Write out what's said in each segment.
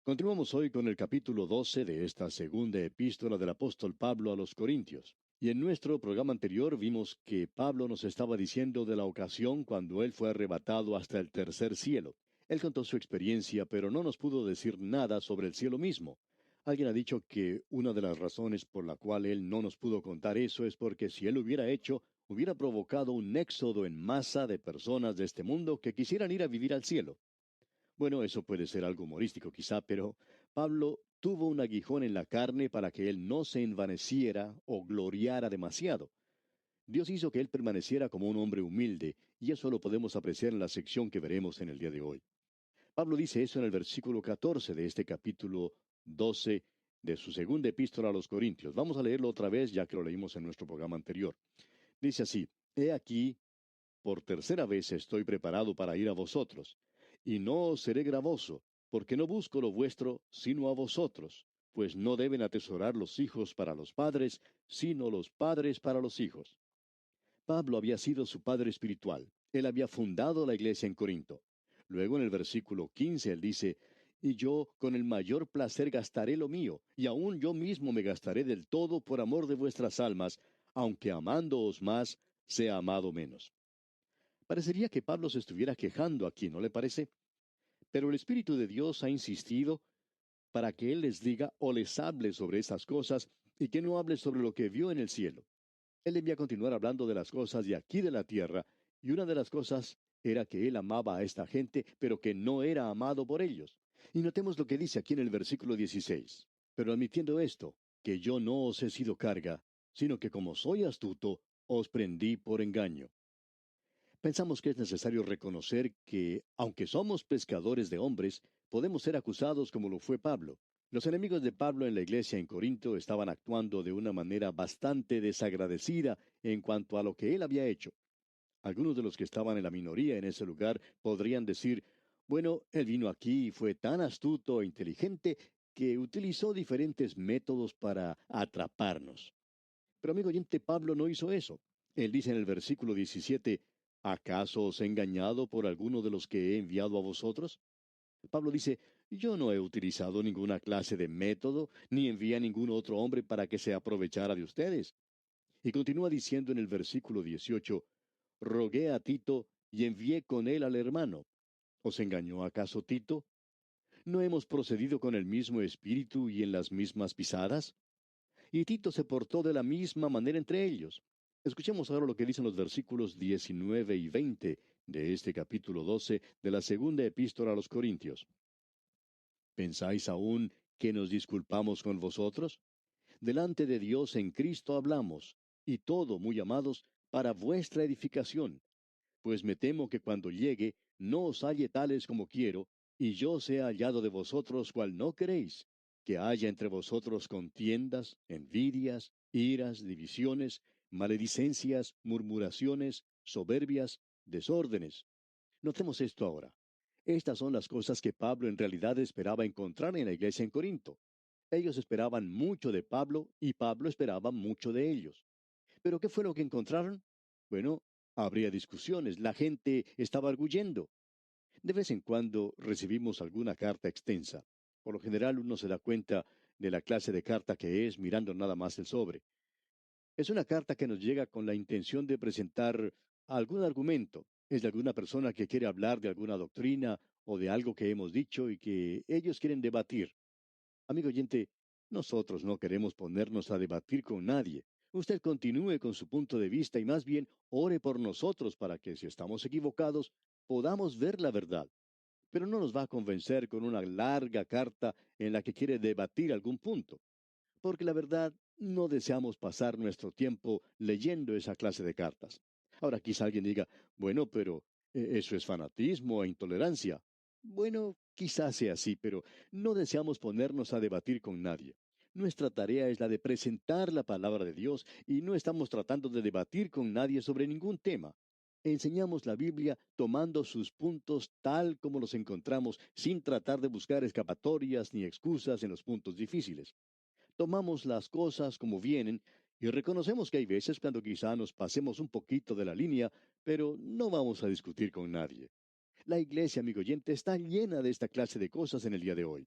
Continuamos hoy con el capítulo 12 de esta segunda epístola del apóstol Pablo a los Corintios. Y en nuestro programa anterior vimos que Pablo nos estaba diciendo de la ocasión cuando él fue arrebatado hasta el tercer cielo. Él contó su experiencia, pero no nos pudo decir nada sobre el cielo mismo. Alguien ha dicho que una de las razones por la cual él no nos pudo contar eso es porque si él lo hubiera hecho, hubiera provocado un éxodo en masa de personas de este mundo que quisieran ir a vivir al cielo. Bueno, eso puede ser algo humorístico quizá, pero Pablo tuvo un aguijón en la carne para que él no se envaneciera o gloriara demasiado. Dios hizo que él permaneciera como un hombre humilde, y eso lo podemos apreciar en la sección que veremos en el día de hoy. Pablo dice eso en el versículo 14 de este capítulo 12 de su segunda epístola a los Corintios. Vamos a leerlo otra vez, ya que lo leímos en nuestro programa anterior. Dice así: He aquí, por tercera vez estoy preparado para ir a vosotros, y no os seré gravoso, porque no busco lo vuestro, sino a vosotros, pues no deben atesorar los hijos para los padres, sino los padres para los hijos. Pablo había sido su padre espiritual. Él había fundado la iglesia en Corinto. Luego en el versículo 15 él dice: Y yo con el mayor placer gastaré lo mío, y aun yo mismo me gastaré del todo por amor de vuestras almas, aunque amándoos más, sea amado menos. Parecería que Pablo se estuviera quejando aquí, ¿no le parece? Pero el Espíritu de Dios ha insistido para que Él les diga o les hable sobre esas cosas y que no hable sobre lo que vio en el cielo. Él debía continuar hablando de las cosas de aquí de la tierra, y una de las cosas era que Él amaba a esta gente, pero que no era amado por ellos. Y notemos lo que dice aquí en el versículo 16. Pero admitiendo esto, que yo no os he sido carga, sino que como soy astuto, os prendí por engaño. Pensamos que es necesario reconocer que, aunque somos pescadores de hombres, podemos ser acusados como lo fue Pablo. Los enemigos de Pablo en la iglesia en Corinto estaban actuando de una manera bastante desagradecida en cuanto a lo que él había hecho. Algunos de los que estaban en la minoría en ese lugar podrían decir: bueno, él vino aquí y fue tan astuto e inteligente que utilizó diferentes métodos para atraparnos. Pero amigo oyente, Pablo no hizo eso. Él dice en el versículo 17: ¿acaso os he engañado por alguno de los que he enviado a vosotros? Pablo dice: yo no he utilizado ninguna clase de método, ni envié a ningún otro hombre para que se aprovechara de ustedes. Y continúa diciendo en el versículo 18: rogué a Tito y envié con él al hermano. ¿Os engañó acaso Tito? ¿No hemos procedido con el mismo espíritu y en las mismas pisadas? Y Tito se portó de la misma manera entre ellos. Escuchemos ahora lo que dicen los versículos 19 y 20 de este capítulo 12 de la segunda epístola a los Corintios. ¿Pensáis aún que nos disculpamos con vosotros? Delante de Dios en Cristo hablamos, y todo, muy amados, para vuestra edificación. Pues me temo que cuando llegue no os halle tales como quiero, y yo sea hallado de vosotros cual no queréis, que haya entre vosotros contiendas, envidias, iras, divisiones, maledicencias, murmuraciones, soberbias, desórdenes. Notemos esto ahora. Estas son las cosas que Pablo en realidad esperaba encontrar en la iglesia en Corinto. Ellos esperaban mucho de Pablo y Pablo esperaba mucho de ellos. ¿Pero qué fue lo que encontraron? Bueno, habría discusiones, la gente estaba arguyendo. De vez en cuando recibimos alguna carta extensa. Por lo general uno se da cuenta de la clase de carta que es mirando nada más el sobre. Es una carta que nos llega con la intención de presentar algún argumento. Es de alguna persona que quiere hablar de alguna doctrina o de algo que hemos dicho y que ellos quieren debatir. Amigo oyente, nosotros no queremos ponernos a debatir con nadie. Usted continúe con su punto de vista y más bien ore por nosotros para que, si estamos equivocados, podamos ver la verdad. Pero no nos va a convencer con una larga carta en la que quiere debatir algún punto, porque la verdad no deseamos pasar nuestro tiempo leyendo esa clase de cartas. Ahora quizá alguien diga: bueno, pero eso es fanatismo e intolerancia. Bueno, quizás sea así, pero no deseamos ponernos a debatir con nadie. Nuestra tarea es la de presentar la palabra de Dios y no estamos tratando de debatir con nadie sobre ningún tema. Enseñamos la Biblia tomando sus puntos tal como los encontramos, sin tratar de buscar escapatorias ni excusas en los puntos difíciles. Tomamos las cosas como vienen y reconocemos que hay veces cuando quizá nos pasemos un poquito de la línea, pero no vamos a discutir con nadie. La iglesia, amigo oyente, está llena de esta clase de cosas en el día de hoy.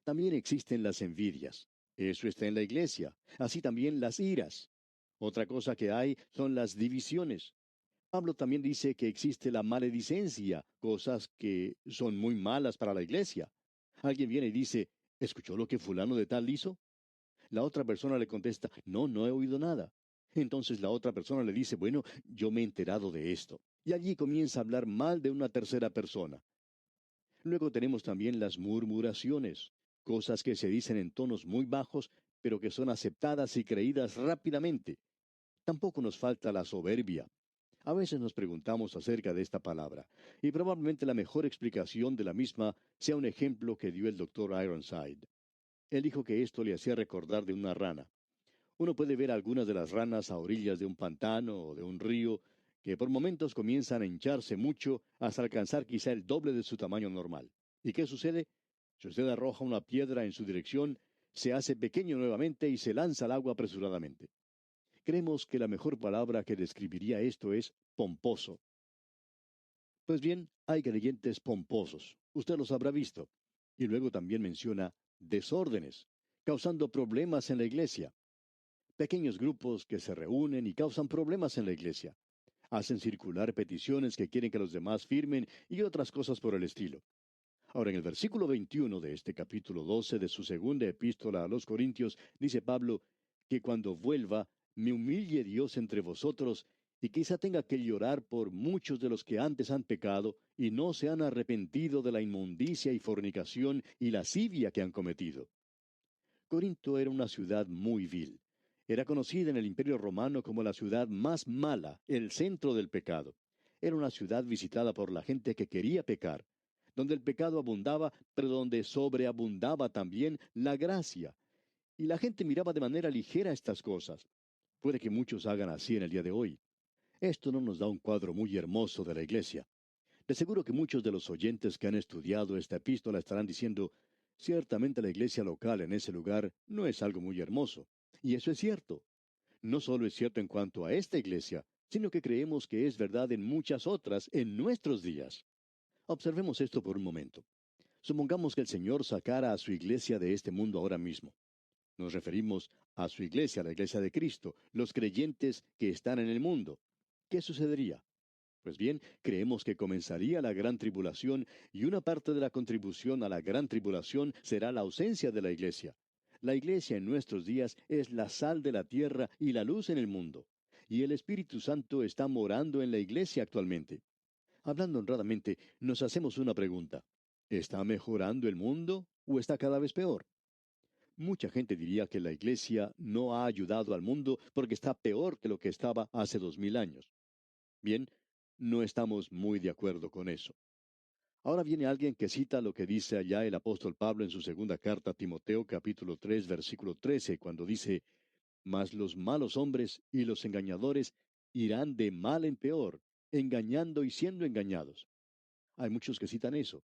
También existen las envidias. Eso está en la iglesia. Así también las iras. Otra cosa que hay son las divisiones. Pablo también dice que existe la maledicencia, cosas que son muy malas para la iglesia. Alguien viene y dice, ¿escuchó lo que fulano de tal hizo? La otra persona le contesta, no, no he oído nada. Entonces la otra persona le dice, bueno, yo me he enterado de esto. Y allí comienza a hablar mal de una tercera persona. Luego tenemos también las murmuraciones, cosas que se dicen en tonos muy bajos, pero que son aceptadas y creídas rápidamente. Tampoco nos falta la soberbia. A veces nos preguntamos acerca de esta palabra, y probablemente la mejor explicación de la misma sea un ejemplo que dio el doctor Ironside. Él dijo que esto le hacía recordar de una rana. Uno puede ver algunas de las ranas a orillas de un pantano o de un río que por momentos comienzan a hincharse mucho hasta alcanzar quizá el doble de su tamaño normal. ¿Y qué sucede? Si usted arroja una piedra en su dirección, se hace pequeño nuevamente y se lanza al agua apresuradamente. Creemos que la mejor palabra que describiría esto es pomposo. Pues bien, hay creyentes pomposos. Usted los habrá visto. Y luego también menciona desórdenes, causando problemas en la iglesia. Pequeños grupos que se reúnen y causan problemas en la iglesia. Hacen circular peticiones que quieren que los demás firmen y otras cosas por el estilo. Ahora, en el versículo 21 de este capítulo 12 de su segunda epístola a los Corintios, dice Pablo que cuando vuelva, me humille Dios entre vosotros y quizá tenga que llorar por muchos de los que antes han pecado y no se han arrepentido de la inmundicia y fornicación y lascivia que han cometido. Corinto era una ciudad muy vil. Era conocida en el Imperio Romano como la ciudad más mala, el centro del pecado. Era una ciudad visitada por la gente que quería pecar, donde el pecado abundaba, pero donde sobreabundaba también la gracia. Y la gente miraba de manera ligera estas cosas. Puede que muchos hagan así en el día de hoy. Esto no nos da un cuadro muy hermoso de la iglesia. De seguro que muchos de los oyentes que han estudiado esta epístola estarán diciendo, ciertamente la iglesia local en ese lugar no es algo muy hermoso. Y eso es cierto. No solo es cierto en cuanto a esta iglesia, sino que creemos que es verdad en muchas otras en nuestros días. Observemos esto por un momento. Supongamos que el Señor sacara a su iglesia de este mundo ahora mismo. Nos referimos a su iglesia, la iglesia de Cristo, los creyentes que están en el mundo. ¿Qué sucedería? Pues bien, creemos que comenzaría la gran tribulación y una parte de la contribución a la gran tribulación será la ausencia de la iglesia. La iglesia en nuestros días es la sal de la tierra y la luz en el mundo. Y el Espíritu Santo está morando en la iglesia actualmente. Hablando honradamente, nos hacemos una pregunta. ¿Está mejorando el mundo o está cada vez peor? Mucha gente diría que la iglesia no ha ayudado al mundo porque está peor que lo que estaba hace 2000 años. Bien, no estamos muy de acuerdo con eso. Ahora viene alguien que cita lo que dice allá el apóstol Pablo en su segunda carta a Timoteo capítulo 3 versículo 13 cuando dice, mas los malos hombres y los engañadores irán de mal en peor, engañando y siendo engañados. Hay muchos que citan eso.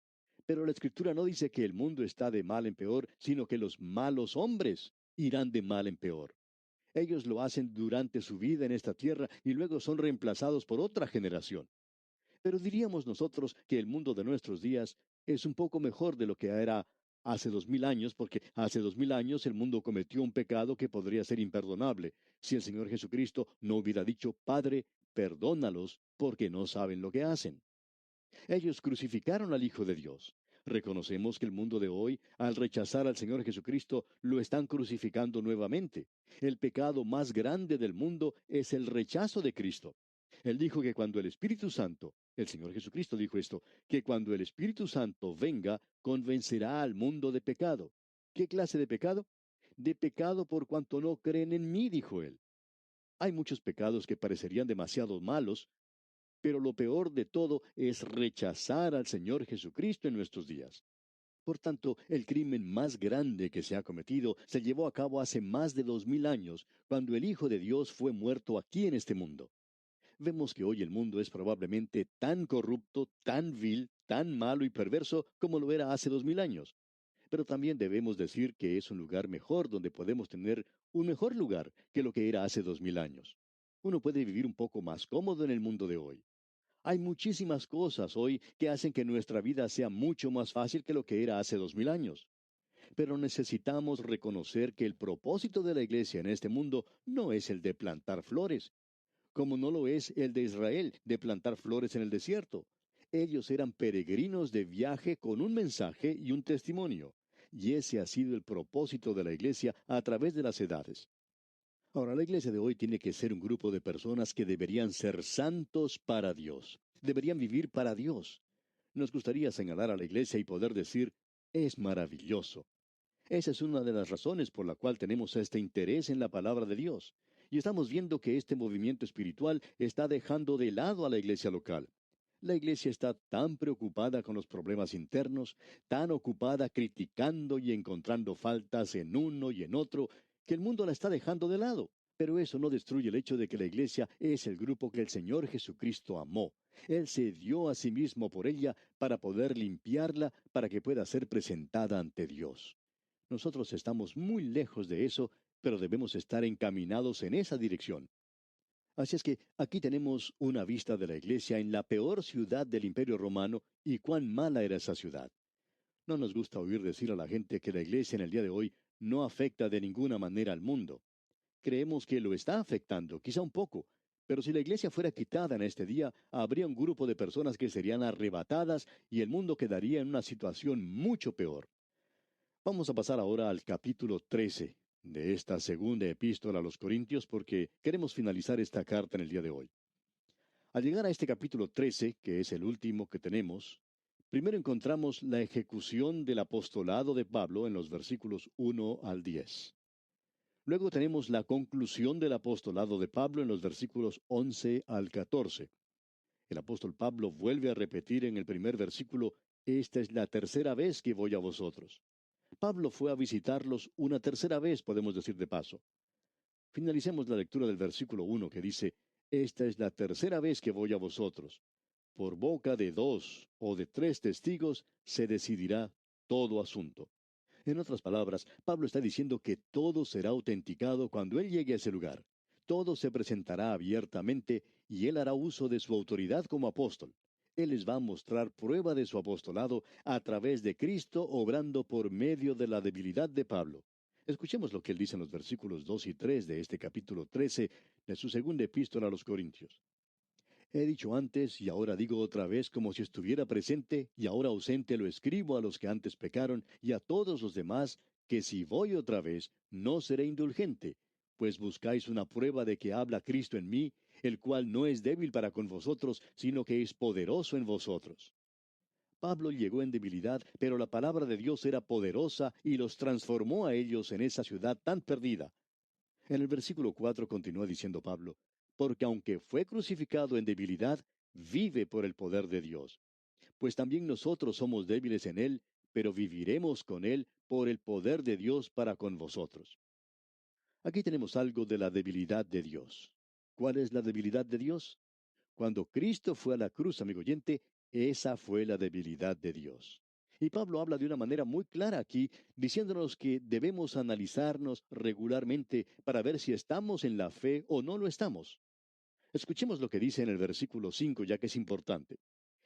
Pero la Escritura no dice que el mundo está de mal en peor, sino que los malos hombres irán de mal en peor. Ellos lo hacen durante su vida en esta tierra y luego son reemplazados por otra generación. Pero diríamos nosotros que el mundo de nuestros días es un poco mejor de lo que era hace 2000 años, porque hace 2000 años el mundo cometió un pecado que podría ser imperdonable si el Señor Jesucristo no hubiera dicho, Padre, perdónalos, porque no saben lo que hacen. Ellos crucificaron al Hijo de Dios. Reconocemos que el mundo de hoy, al rechazar al Señor Jesucristo, lo están crucificando nuevamente. El pecado más grande del mundo es el rechazo de Cristo. Él dijo que cuando el Espíritu Santo, el Señor Jesucristo dijo esto, que cuando el Espíritu Santo venga, convencerá al mundo de pecado. ¿Qué clase de pecado? De pecado por cuanto no creen en mí, dijo él. Hay muchos pecados que parecerían demasiado malos, pero lo peor de todo es rechazar al Señor Jesucristo en nuestros días. Por tanto, el crimen más grande que se ha cometido se llevó a cabo hace más de 2000 años, cuando el Hijo de Dios fue muerto aquí en este mundo. Vemos que hoy el mundo es probablemente tan corrupto, tan vil, tan malo y perverso como lo era hace 2000 años. Pero también debemos decir que es un lugar mejor donde podemos tener un mejor lugar que lo que era hace 2000 años. Uno puede vivir un poco más cómodo en el mundo de hoy. Hay muchísimas cosas hoy que hacen que nuestra vida sea mucho más fácil que lo que era hace 2000 años. Pero necesitamos reconocer que el propósito de la iglesia en este mundo no es el de plantar flores, como no lo es el de Israel, de plantar flores en el desierto. Ellos eran peregrinos de viaje con un mensaje y un testimonio, y ese ha sido el propósito de la iglesia a través de las edades. Ahora, la iglesia de hoy tiene que ser un grupo de personas que deberían ser santos para Dios, deberían vivir para Dios. Nos gustaría señalar a la iglesia y poder decir, es maravilloso. Esa es una de las razones por la cual tenemos este interés en la palabra de Dios. Y estamos viendo que este movimiento espiritual está dejando de lado a la iglesia local. La iglesia está tan preocupada con los problemas internos, tan ocupada criticando y encontrando faltas en uno y en otro, que el mundo la está dejando de lado. Pero eso no destruye el hecho de que la iglesia es el grupo que el Señor Jesucristo amó. Él se dio a sí mismo por ella para poder limpiarla, para que pueda ser presentada ante Dios. Nosotros estamos muy lejos de eso, pero debemos estar encaminados en esa dirección. Así es que aquí tenemos una vista de la iglesia en la peor ciudad del Imperio Romano y cuán mala era esa ciudad. No nos gusta oír decir a la gente que la iglesia en el día de hoy no afecta de ninguna manera al mundo. Creemos que lo está afectando, quizá un poco, pero si la iglesia fuera quitada en este día, habría un grupo de personas que serían arrebatadas y el mundo quedaría en una situación mucho peor. Vamos a pasar ahora al capítulo 13 de esta segunda epístola a los Corintios porque queremos finalizar esta carta en el día de hoy. Al llegar a este capítulo 13, que es el último que tenemos, primero encontramos la ejecución del apostolado de Pablo en los versículos 1 al 10. Luego tenemos la conclusión del apostolado de Pablo en los versículos 11 al 14. El apóstol Pablo vuelve a repetir en el primer versículo, esta es la tercera vez que voy a vosotros. Pablo fue a visitarlos una tercera vez, podemos decir de paso. Finalicemos la lectura del versículo 1 que dice, esta es la tercera vez que voy a vosotros. Por boca de dos o de tres testigos se decidirá todo asunto. En otras palabras, Pablo está diciendo que todo será autenticado cuando él llegue a ese lugar. Todo se presentará abiertamente y él hará uso de su autoridad como apóstol. Él les va a mostrar prueba de su apostolado a través de Cristo obrando por medio de la debilidad de Pablo. Escuchemos lo que él dice en los versículos 2 y 3 de este capítulo 13 de su segunda epístola a los Corintios. He dicho antes y ahora digo otra vez como si estuviera presente y ahora ausente lo escribo a los que antes pecaron y a todos los demás, que si voy otra vez no seré indulgente, pues buscáis una prueba de que habla Cristo en mí, el cual no es débil para con vosotros, sino que es poderoso en vosotros. Pablo llegó en debilidad, pero la palabra de Dios era poderosa y los transformó a ellos en esa ciudad tan perdida. En el versículo 4 continúa diciendo Pablo, porque aunque fue crucificado en debilidad, vive por el poder de Dios. Pues también nosotros somos débiles en él, pero viviremos con él por el poder de Dios para con vosotros. Aquí tenemos algo de la debilidad de Dios. ¿Cuál es la debilidad de Dios? Cuando Cristo fue a la cruz, amigo oyente, esa fue la debilidad de Dios. Y Pablo habla de una manera muy clara aquí, diciéndonos que debemos analizarnos regularmente para ver si estamos en la fe o no lo estamos. Escuchemos lo que dice en el versículo 5, ya que es importante.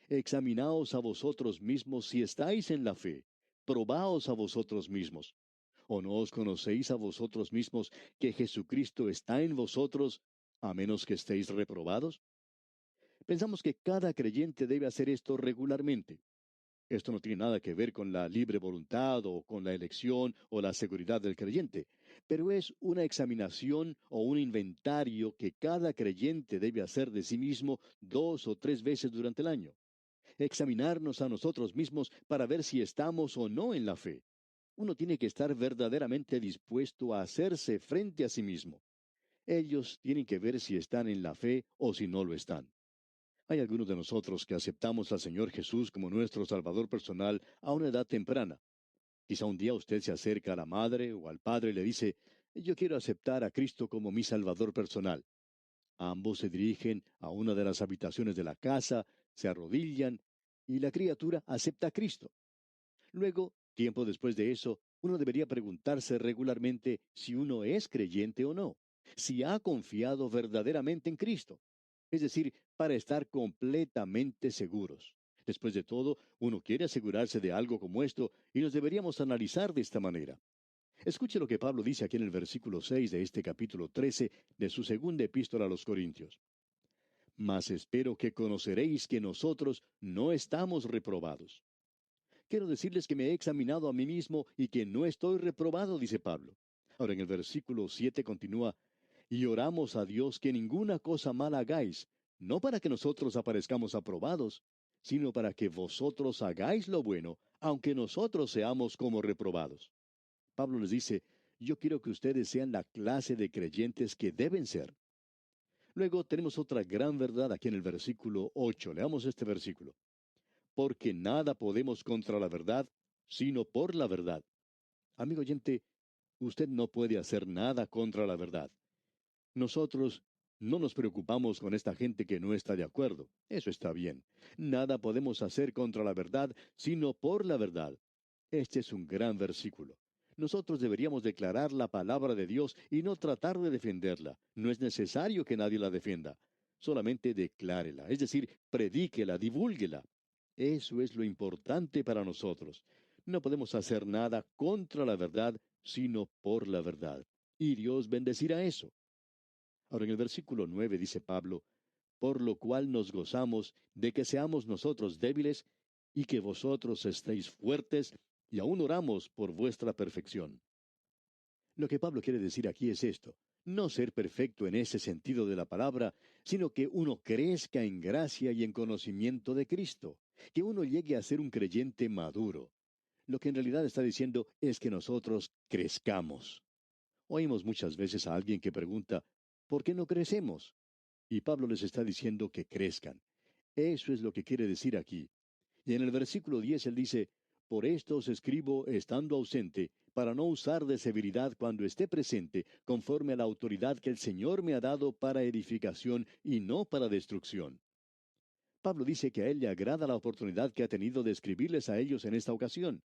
Examinaos a vosotros mismos si estáis en la fe. Probaos a vosotros mismos. ¿O no os conocéis a vosotros mismos que Jesucristo está en vosotros, a menos que estéis reprobados? Pensamos que cada creyente debe hacer esto regularmente. Esto no tiene nada que ver con la libre voluntad o con la elección o la seguridad del creyente, pero es una examinación o un inventario que cada creyente debe hacer de sí mismo 2 o 3 veces durante el año. Examinarnos a nosotros mismos para ver si estamos o no en la fe. Uno tiene que estar verdaderamente dispuesto a hacerse frente a sí mismo. Ellos tienen que ver si están en la fe o si no lo están. Hay algunos de nosotros que aceptamos al Señor Jesús como nuestro Salvador personal a una edad temprana. Quizá un día usted se acerca a la madre o al padre y le dice, yo quiero aceptar a Cristo como mi Salvador personal. Ambos se dirigen a una de las habitaciones de la casa, se arrodillan y la criatura acepta a Cristo. Luego, tiempo después de eso, uno debería preguntarse regularmente si uno es creyente o no, si ha confiado verdaderamente en Cristo. Es decir, para estar completamente seguros. Después de todo, uno quiere asegurarse de algo como esto y nos deberíamos analizar de esta manera. Escuche lo que Pablo dice aquí en el versículo 6 de este capítulo 13 de su segunda epístola a los Corintios. Mas espero que conoceréis que nosotros no estamos reprobados. Quiero decirles que me he examinado a mí mismo y que no estoy reprobado, dice Pablo. Ahora en el versículo 7 continúa, y oramos a Dios que ninguna cosa mala hagáis, no para que nosotros aparezcamos aprobados, sino para que vosotros hagáis lo bueno, aunque nosotros seamos como reprobados. Pablo les dice, yo quiero que ustedes sean la clase de creyentes que deben ser. Luego tenemos otra gran verdad aquí en el versículo 8. Leamos este versículo. Porque nada podemos contra la verdad, sino por la verdad. Amigo oyente, usted no puede hacer nada contra la verdad. Nosotros no nos preocupamos con esta gente que no está de acuerdo. Eso está bien. Nada podemos hacer contra la verdad, sino por la verdad. Este es un gran versículo. Nosotros deberíamos declarar la palabra de Dios y no tratar de defenderla. No es necesario que nadie la defienda. Solamente declárela, es decir, predíquela, divúlguela. Eso es lo importante para nosotros. No podemos hacer nada contra la verdad, sino por la verdad. Y Dios bendecirá eso. Ahora en el versículo 9 dice Pablo, por lo cual nos gozamos de que seamos nosotros débiles y que vosotros estéis fuertes, y aún oramos por vuestra perfección. Lo que Pablo quiere decir aquí es esto, no ser perfecto en ese sentido de la palabra, sino que uno crezca en gracia y en conocimiento de Cristo, que uno llegue a ser un creyente maduro. Lo que en realidad está diciendo es que nosotros crezcamos. Oímos muchas veces a alguien que pregunta, ¿por qué no crecemos? Y Pablo les está diciendo que crezcan. Eso es lo que quiere decir aquí. Y en el versículo 10 él dice, por esto os escribo estando ausente, para no usar de severidad cuando esté presente, conforme a la autoridad que el Señor me ha dado para edificación y no para destrucción. Pablo dice que a él le agrada la oportunidad que ha tenido de escribirles a ellos en esta ocasión.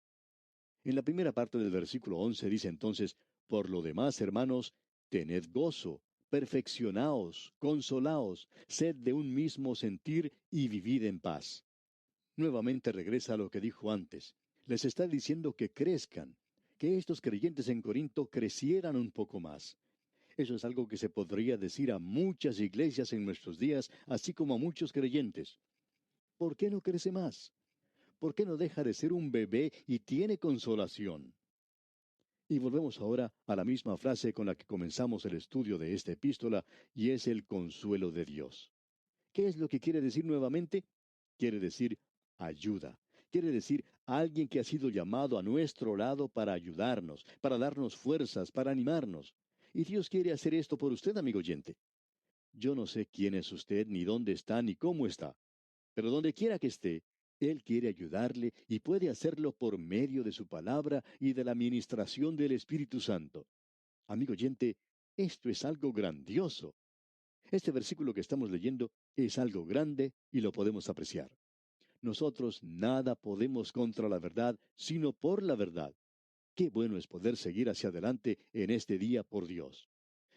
En la primera parte del versículo 11 dice entonces, por lo demás, hermanos, tened gozo, perfeccionaos, consolaos, sed de un mismo sentir y vivid en paz. Nuevamente regresa a lo que dijo antes. Les está diciendo que crezcan, que estos creyentes en Corinto crecieran un poco más. Eso es algo que se podría decir a muchas iglesias en nuestros días, así como a muchos creyentes. ¿Por qué no crece más? ¿Por qué no deja de ser un bebé y tiene consolación? Y volvemos ahora a la misma frase con la que comenzamos el estudio de esta epístola, y es el consuelo de Dios. ¿Qué es lo que quiere decir nuevamente? Quiere decir ayuda. Quiere decir alguien que ha sido llamado a nuestro lado para ayudarnos, para darnos fuerzas, para animarnos. Y Dios quiere hacer esto por usted, amigo oyente. Yo no sé quién es usted, ni dónde está, ni cómo está. Pero donde quiera que esté, Él quiere ayudarle y puede hacerlo por medio de su palabra y de la ministración del Espíritu Santo. Amigo oyente, esto es algo grandioso. Este versículo que estamos leyendo es algo grande y lo podemos apreciar. Nosotros nada podemos contra la verdad, sino por la verdad. Qué bueno es poder seguir hacia adelante en este día por Dios.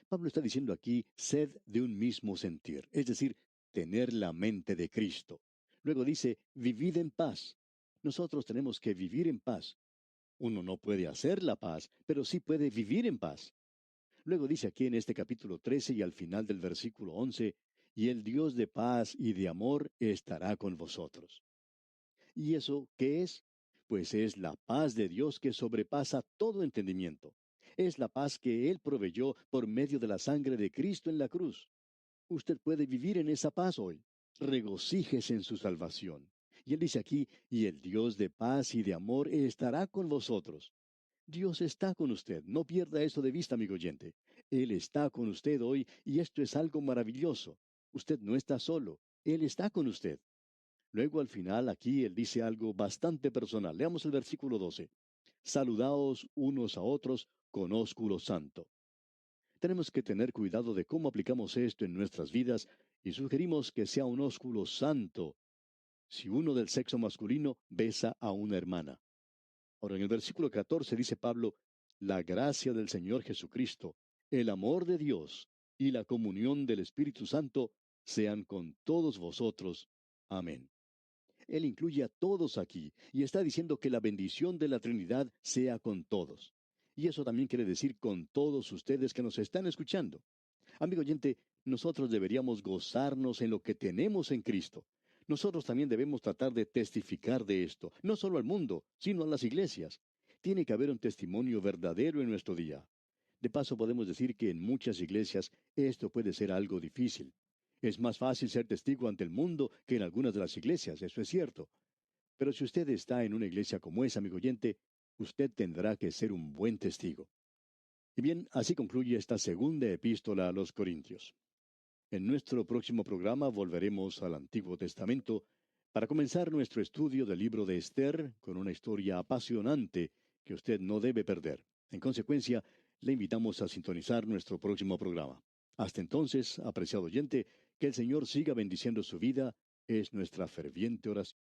Pablo está diciendo aquí, sed de un mismo sentir, es decir, tener la mente de Cristo. Luego dice, vivid en paz. Nosotros tenemos que vivir en paz. Uno no puede hacer la paz, pero sí puede vivir en paz. Luego dice aquí en este capítulo 13 y al final del versículo 11, y el Dios de paz y de amor estará con vosotros. ¿Y eso qué es? Pues es la paz de Dios que sobrepasa todo entendimiento. Es la paz que Él proveyó por medio de la sangre de Cristo en la cruz. Usted puede vivir en esa paz hoy. Regocíjese en su salvación. Y Él dice aquí, y el Dios de paz y de amor estará con vosotros. Dios está con usted. No pierda eso de vista, amigo oyente. Él está con usted hoy y esto es algo maravilloso. Usted no está solo. Él está con usted. Luego al final aquí él dice algo bastante personal. Leamos el versículo 12. Saludaos unos a otros con ósculo santo. Tenemos que tener cuidado de cómo aplicamos esto en nuestras vidas y sugerimos que sea un ósculo santo si uno del sexo masculino besa a una hermana. Ahora en el versículo 14 dice Pablo, la gracia del Señor Jesucristo, el amor de Dios y la comunión del Espíritu Santo sean con todos vosotros. Amén. Él incluye a todos aquí y está diciendo que la bendición de la Trinidad sea con todos. Y eso también quiere decir con todos ustedes que nos están escuchando. Amigo oyente, nosotros deberíamos gozarnos en lo que tenemos en Cristo. Nosotros también debemos tratar de testificar de esto, no solo al mundo, sino a las iglesias. Tiene que haber un testimonio verdadero en nuestro día. De paso, podemos decir que en muchas iglesias esto puede ser algo difícil. Es más fácil ser testigo ante el mundo que en algunas de las iglesias, eso es cierto. Pero si usted está en una iglesia como esa, amigo oyente, usted tendrá que ser un buen testigo. Y bien, así concluye esta segunda epístola a los Corintios. En nuestro próximo programa volveremos al Antiguo Testamento para comenzar nuestro estudio del libro de Esther con una historia apasionante que usted no debe perder. En consecuencia, le invitamos a sintonizar nuestro próximo programa. Hasta entonces, apreciado oyente, que el Señor siga bendiciendo su vida, es nuestra ferviente oración.